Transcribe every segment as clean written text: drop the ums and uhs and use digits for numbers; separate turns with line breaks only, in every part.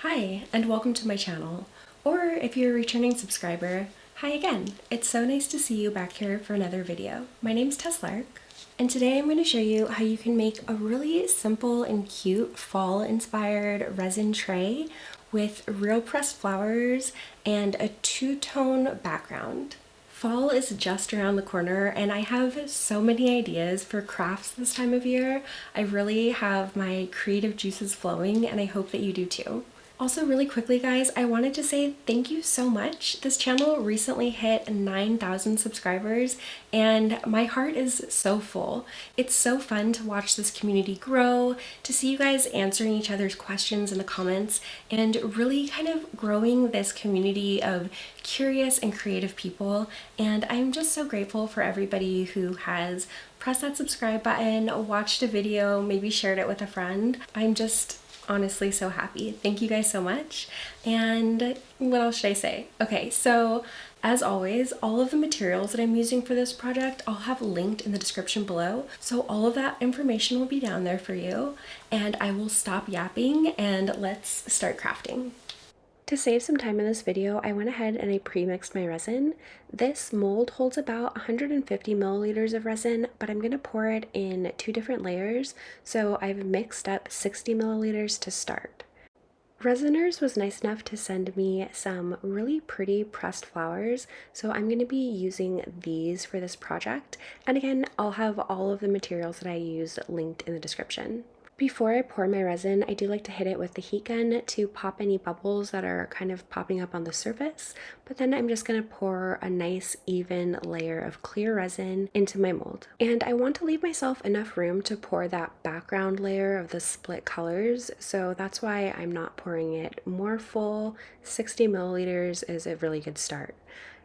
Hi, and welcome to my channel. Or if you're a returning subscriber, hi again. It's so nice to see you back here for another video. My name's Tess Lark, and today I'm going to show you how you can make a really simple and cute fall-inspired resin tray with real pressed flowers and a two-tone background. Fall is just around the corner and I have so many ideas for crafts this time of year. I really have my creative juices flowing and I hope that you do too. Also, really quickly guys, I wanted to say thank you so much. This channel recently hit 9,000 subscribers and my heart is so full. It's so fun to watch this community grow, to see you guys answering each other's questions in the comments, and really kind of growing this community of curious and creative people. And I'm just so grateful for everybody who has pressed that subscribe button, watched a video, maybe shared it with a friend. I'm just honestly so happy. Thank you guys so much. And what else should I say? Okay, so as always, all of the materials that I'm using for this project, I'll have linked in the description below. So all of that information will be down there for you. And I will stop yapping and let's start crafting. To save some time in this video, I went ahead and I pre-mixed my resin. This mold holds about 150 milliliters of resin, but I'm going to pour it in two different layers, so I've mixed up 60 milliliters to start. Resiners was nice enough to send me some really pretty pressed flowers, so I'm going to be using these for this project. And again, I'll have all of the materials that I used linked in the description. Before I pour my resin, I do like to hit it with the heat gun to pop any bubbles that are kind of popping up on the surface, but then I'm just going to pour a nice even layer of clear resin into my mold. And I want to leave myself enough room to pour that background layer of the split colors, so that's why I'm not pouring it more full. 60 milliliters is a really good start.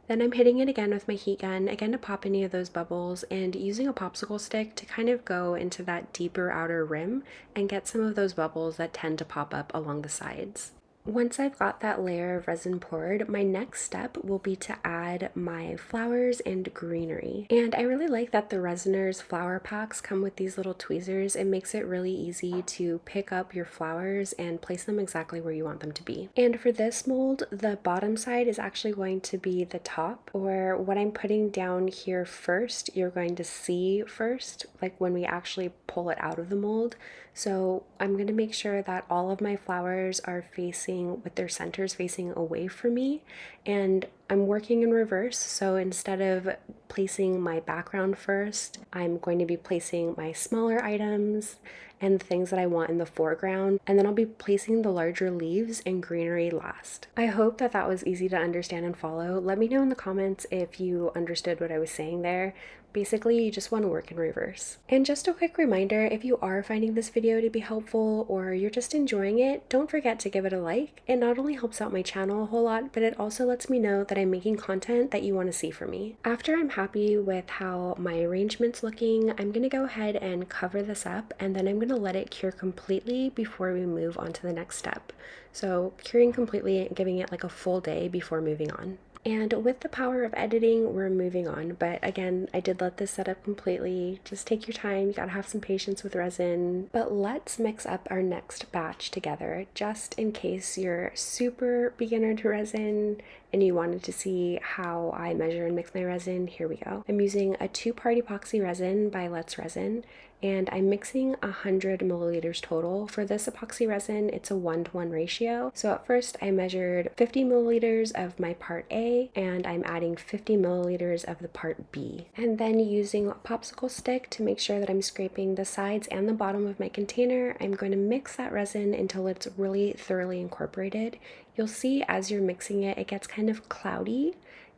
Then I'm hitting it again with my heat gun, again to pop any of those bubbles, and using a popsicle stick to kind of go into that deeper outer rim and get some of those bubbles that tend to pop up along the sides. Once I've got that layer of resin poured, my next step will be to add my flowers and greenery. And I really like that the Resiners flower packs come with these little tweezers. It makes it really easy to pick up your flowers and place them exactly where you want them to be. And for this mold, the bottom side is actually going to be the top, or what I'm putting down here first, you're going to see first, like when we actually pull it out of the mold. So I'm going to make sure that all of my flowers are facing with their centers facing away from me, and I'm working in reverse. So instead of placing my background first, I'm going to be placing my smaller items and the things that I want in the foreground, and then I'll be placing the larger leaves and greenery last. I hope that that was easy to understand and follow. Let me know in the comments if you understood what I was saying there. Basically, you just want to work in reverse. And just a quick reminder, if you are finding this video to be helpful or you're just enjoying it, don't forget to give it a like. It not only helps out my channel a whole lot, but it also lets me know that I'm making content that you want to see from me. After I'm happy with how my arrangement's looking, I'm going to go ahead and cover this up, and then I'm going to let it cure completely before we move on to the next step. So curing completely and giving it like a full day before moving on. And with the power of editing, we're moving on. But again, I did let this set up completely. Just take your time, you gotta have some patience with resin. But let's mix up our next batch together, just in case you're super beginner to resin and you wanted to see how I measure and mix my resin. Here we go. I'm using a 2-part epoxy resin by Let's Resin, and I'm mixing 100 milliliters total. For this epoxy resin, it's a 1-to-1 ratio. So at first I measured 50 milliliters of my part A, and I'm adding 50 milliliters of the part B. And then using a popsicle stick to make sure that I'm scraping the sides and the bottom of my container, I'm going to mix that resin until it's really thoroughly incorporated. You'll see as you're mixing it, it gets kind of cloudy,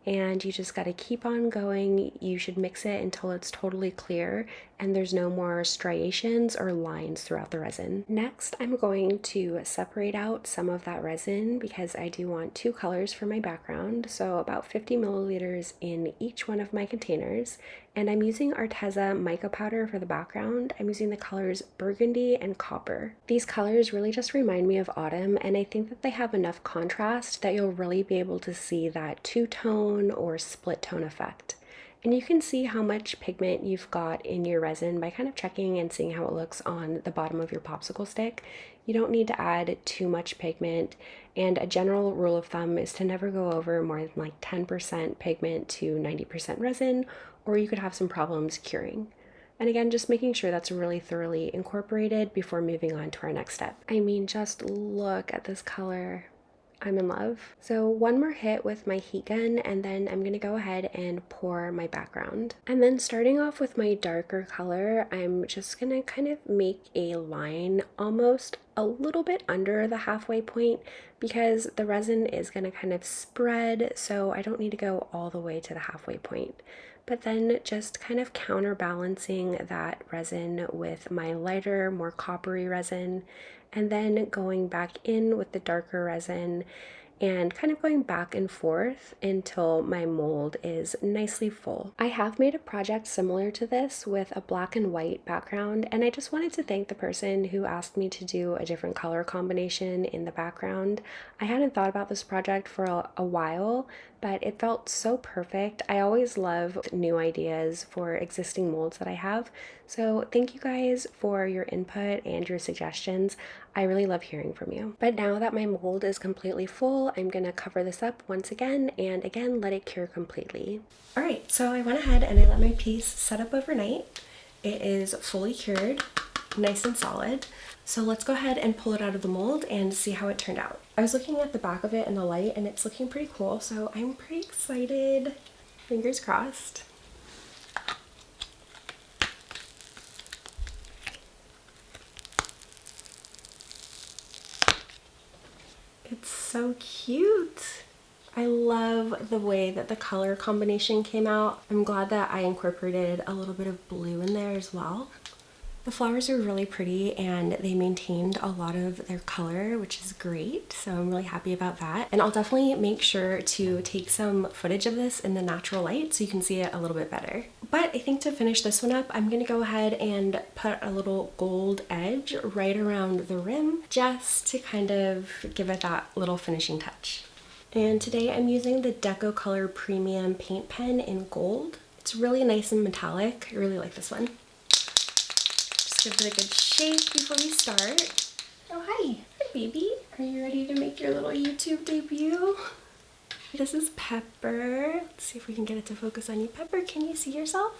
and you just got to keep on going. You should mix it until it's totally clear and there's no more striations or lines throughout the resin. Next, I'm going to separate out some of that resin because I do want 2 colors for my background, so about 50 milliliters in each one of my containers. And I'm using Arteza mica powder for the background. I'm using the colors burgundy and copper. These colors really just remind me of autumn, and I think that they have enough contrast that you'll really be able to see that two-tone or split tone effect. And you can see how much pigment you've got in your resin by kind of checking and seeing how it looks on the bottom of your popsicle stick. You don't need to add too much pigment, and a general rule of thumb is to never go over more than like 10% pigment to 90% resin, or you could have some problems curing. And again, just making sure that's really thoroughly incorporated before moving on to our next step. I mean, just look at this color. I'm in love. So one more hit with my heat gun, and then I'm gonna go ahead and pour my background. And then starting off with my darker color, I'm just gonna kind of make a line almost a little bit under the halfway point because the resin is gonna kind of spread, so I don't need to go all the way to the halfway point. But then just kind of counterbalancing that resin with my lighter, more coppery resin, and then going back in with the darker resin and kind of going back and forth until my mold is nicely full. I have made a project similar to this with a black and white background, and I just wanted to thank the person who asked me to do a different color combination in the background. I hadn't thought about this project for a while, but it felt so perfect. I always love new ideas for existing molds that I have. So thank you guys for your input and your suggestions. I really love hearing from you. But now that my mold is completely full, I'm gonna cover this up once again and again let it cure completely. All right, so I went ahead and I let my piece set up overnight. It is fully cured, nice and solid. So let's go ahead and pull it out of the mold and see how it turned out. I was looking at the back of it in the light and it's looking pretty cool, so I'm pretty excited. Fingers crossed. It's so cute. I love the way that the color combination came out. I'm glad that I incorporated a little bit of blue in there as well. The flowers are really pretty and they maintained a lot of their color, which is great. So I'm really happy about that. And I'll definitely make sure to take some footage of this in the natural light so you can see it a little bit better. But I think to finish this one up, I'm gonna go ahead and put a little gold edge right around the rim just to kind of give it that little finishing touch. And today I'm using the Deco Color Premium paint pen in gold. It's really nice and metallic. I really like this one. Give it a good shake before we start. Oh, hi. Hi, baby. Are you ready to make your little YouTube debut? This is Pepper. Let's see if we can get it to focus on you. Pepper, can you see yourself?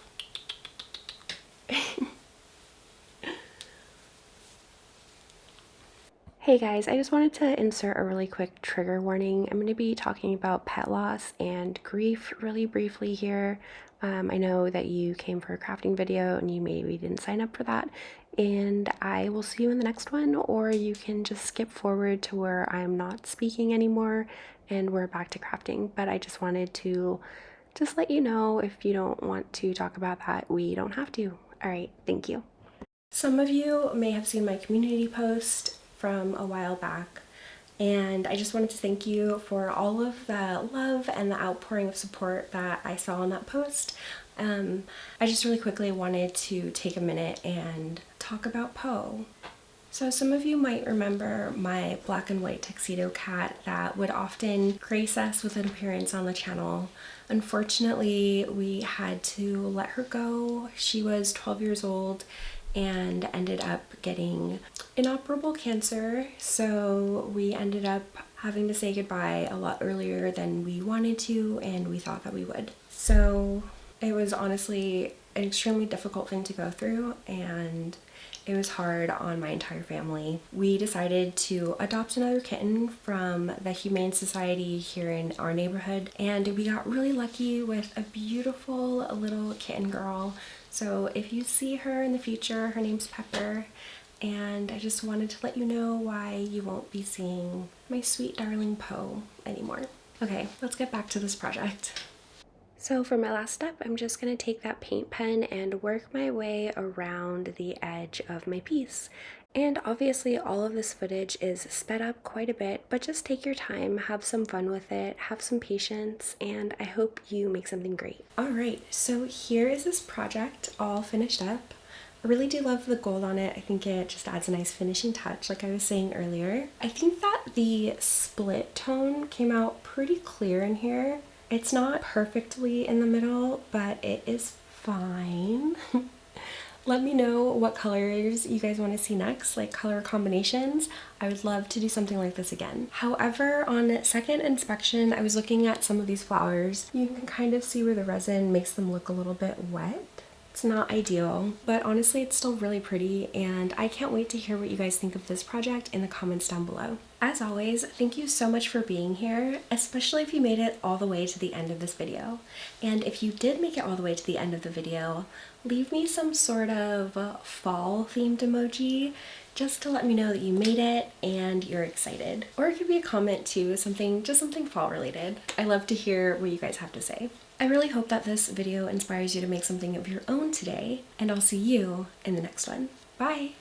Hey guys, I just wanted to insert a really quick trigger warning. I'm going to be talking about pet loss and grief really briefly here. I know that you came for a crafting video and you maybe didn't sign up for that, and I will see you in the next one, or you can just skip forward to where I'm not speaking anymore and we're back to crafting. But I just wanted to just let you know, if you don't want to talk about that, we don't have to. All right, thank you. Some of you may have seen my community post from a while back, and I just wanted to thank you for all of the love and the outpouring of support that I saw in that post. I just really quickly wanted to take a minute and talk about Poe. So some of you might remember my black and white tuxedo cat that would often grace us with an appearance on the channel. Unfortunately, we had to let her go. She was 12 years old and ended up getting inoperable cancer, so we ended up having to say goodbye a lot earlier than we wanted to and we thought that we would. So it was honestly an extremely difficult thing to go through, and it was hard on my entire family. We decided to adopt another kitten from the Humane Society here in our neighborhood, and we got really lucky with a beautiful little kitten girl. So if you see her in the future, her name's Pepper, and I just wanted to let you know why you won't be seeing my sweet darling Poe anymore. Okay, let's get back to this project. So for my last step, I'm just going to take that paint pen and work my way around the edge of my piece. And obviously all of this footage is sped up quite a bit, but just take your time, have some fun with it, have some patience, and I hope you make something great. All right, so here is this project all finished up. I really do love the gold on it. I think it just adds a nice finishing touch, like I was saying earlier. I think that the split tone came out pretty clear in here. It's not perfectly in the middle, but it is fine. Let me know what colors you guys want to see next, like color combinations. I would love to do something like this again. However, on second inspection, I was looking at some of these flowers. You can kind of see where the resin makes them look a little bit wet. It's not ideal, but honestly it's still really pretty, and I can't wait to hear what you guys think of this project in the comments down below. As always, thank you so much for being here, especially if you made it all the way to the end of this video. And if you did make it all the way to the end of the video, leave me some sort of fall themed emoji just to let me know that you made it and you're excited. Or it could be a comment too, just something fall related. I love to hear what you guys have to say. I really hope that this video inspires you to make something of your own today, and I'll see you in the next one. Bye!